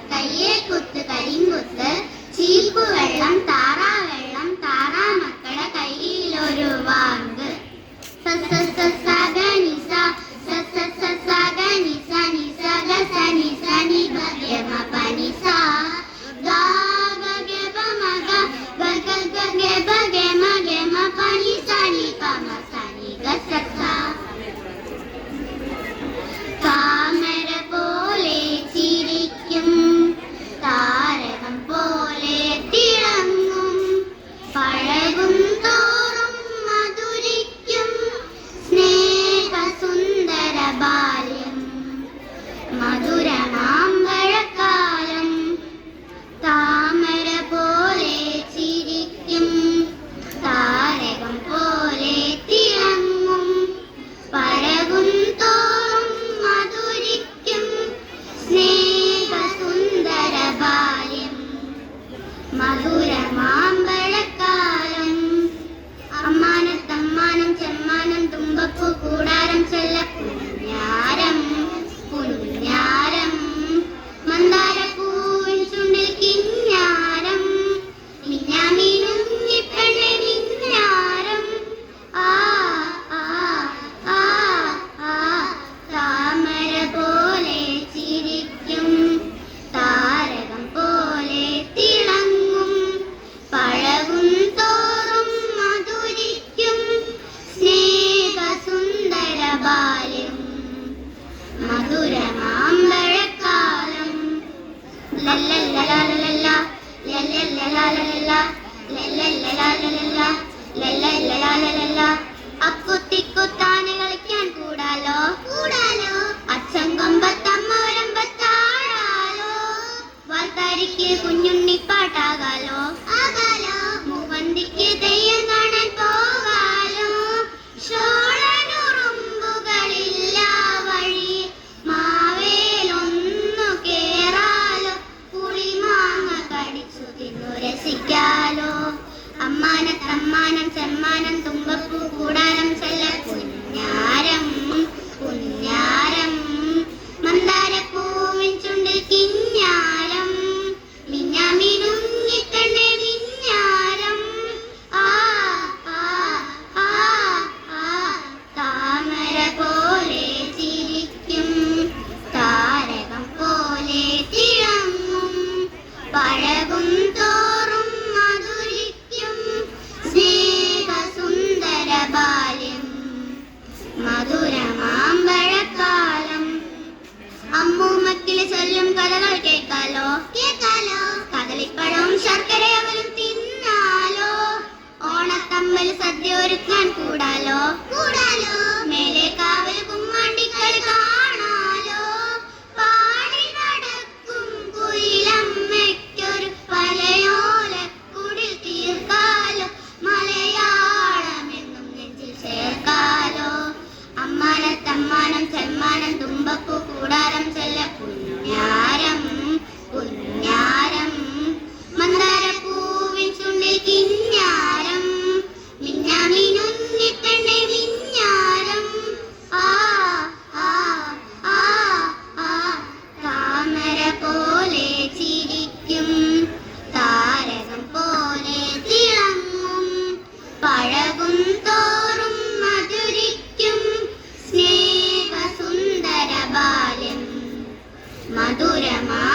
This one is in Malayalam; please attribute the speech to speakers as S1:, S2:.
S1: കയ്യെ കുത്ത് കരിങ്കുത്ത് ചീപ്പുവെള്ളം താറാവെള്ളം താറാമക്കളുടെ കയ്യിലൊരു വാങ്ക് മധുരമാമ്പഴക്കാലം താമര പോലെ ചിരിക്കും താരകം പോലെ തിളങ്ങും പഴകും തോറും മധുരിക്കും സ്നേഹസുന്ദര ബാല്യം മധുരമാമ്പഴക്കാലം അമ്മാനത്തമ്മാനം ചെമ്മാനം തുമ്പപ്പൂ കൂടാരം ചെല്ലപ്പൂഞ്ഞാരം പുഞ്ഞാരം മന്ദാരപ്പൂവിൻ ചുണ്ടിൽ കിഞ്ഞാരം മിന്നാമീനുങ്ങിപ്പെണ്ണെ മിന്നാരം ആ ആ ആ ആ താമര പോലെ ചിരിക്കും താരകം പോലെ തിളങ്ങും പഴകും തോറും മധുരിക്കും സ്നേഹസുന്ദര ബാല്യം മധുരമാമ്പഴക്കാലം ലല്ലല്ലലാലലല്ല ലല്ലല്ലലാലലല്ല ലല്ലല്ലലാലലല്ല ലല്ലല്ലലാലലല്ല അക്കുത്തിക്കുത്താനെ കളിക്കാൻ കൂടാലോ കൂടാലോ അച്ഛൻ കൊമ്പത്തമ്മ വരമ്പത്താടാലോ വാർത്താരിക്ക് കുഞ്ഞുണ്ണിപ്പാട്ടാകാലോ ആകാലോ മൂവന്തിക്ക് തെയ്യം കാണാൻ പോകാലോ ഷോളനുറുമ്പുകളില്ല വഴി മാവേലൊന്നു കേറാലോ പുളിമാങ്ങ കടിച്ചു തിന്നു രസിക്കാലോ അമ്മാനത്തമ്മാനം ചെമ്മാനം തുമ്പപ്പൂ കൂടാരം ചെല്ല പുഞ്ഞാരം പുഞ്ഞാരം മന്ദാരപ്പൂവിൻ ചുണ്ടിൽ കിഞ്ഞാരം മിന്നാമിനുങ്ങിപ്പെണ്ണെ മിന്നാരം ആ ആ ആ ആ താമര പോലെ ചിരിക്കും താരകം പോലെ തിളങ്ങും പഴകും തോറും മധുരിക്കും സ്നേഹസുന്ദര ബാല്യം മധുരമാമ്പഴക്കാലം അമ്മൂമ്മക്കില് ചൊല്ലും കഥകൾ കേൾക്കാലോ കേൾക്കാലോ കദളിപ്പഴവും ശർക്കരയവലും തിന്നാലോ ഓണത്തമ്മൽ സദ്യ ഒരുക്കാൻ കൂടാലോ കൂടാലോ മേലെ കാവൽ കുമ്മാണ്ടിക്കളി കാണാലോ പാടി നടക്കും കുയിലമ്മയ്ക്കൊരു പലയോല കുടിൽ തീർക്കാലോ മലയാളമെന്നും നെഞ്ചിൽ ചേർക്കാലോ അമ്മാനത്തമ്മാനം ചെമ്മാനം തുമ്പപ്പൂ കൂടാരം ചെല്ല പുഞ്ഞാരം പുഞ്ഞാരം മന്ദാരപ്പൂവിൻ ചുണ്ടിൽ കിഞ്ഞാരം മിന്നാമിനുങ്ങിപ്പെണ്ണെ മിഞ്ഞാരം ആ ആ ആ ആ താമര പോലെ ചിരിക്കും താരകം പോലെ തിളങ്ങും പഴകും തോറും മധുരിക്കും സ്നേഹസുന്ദര ബാല്യം മധുരമാ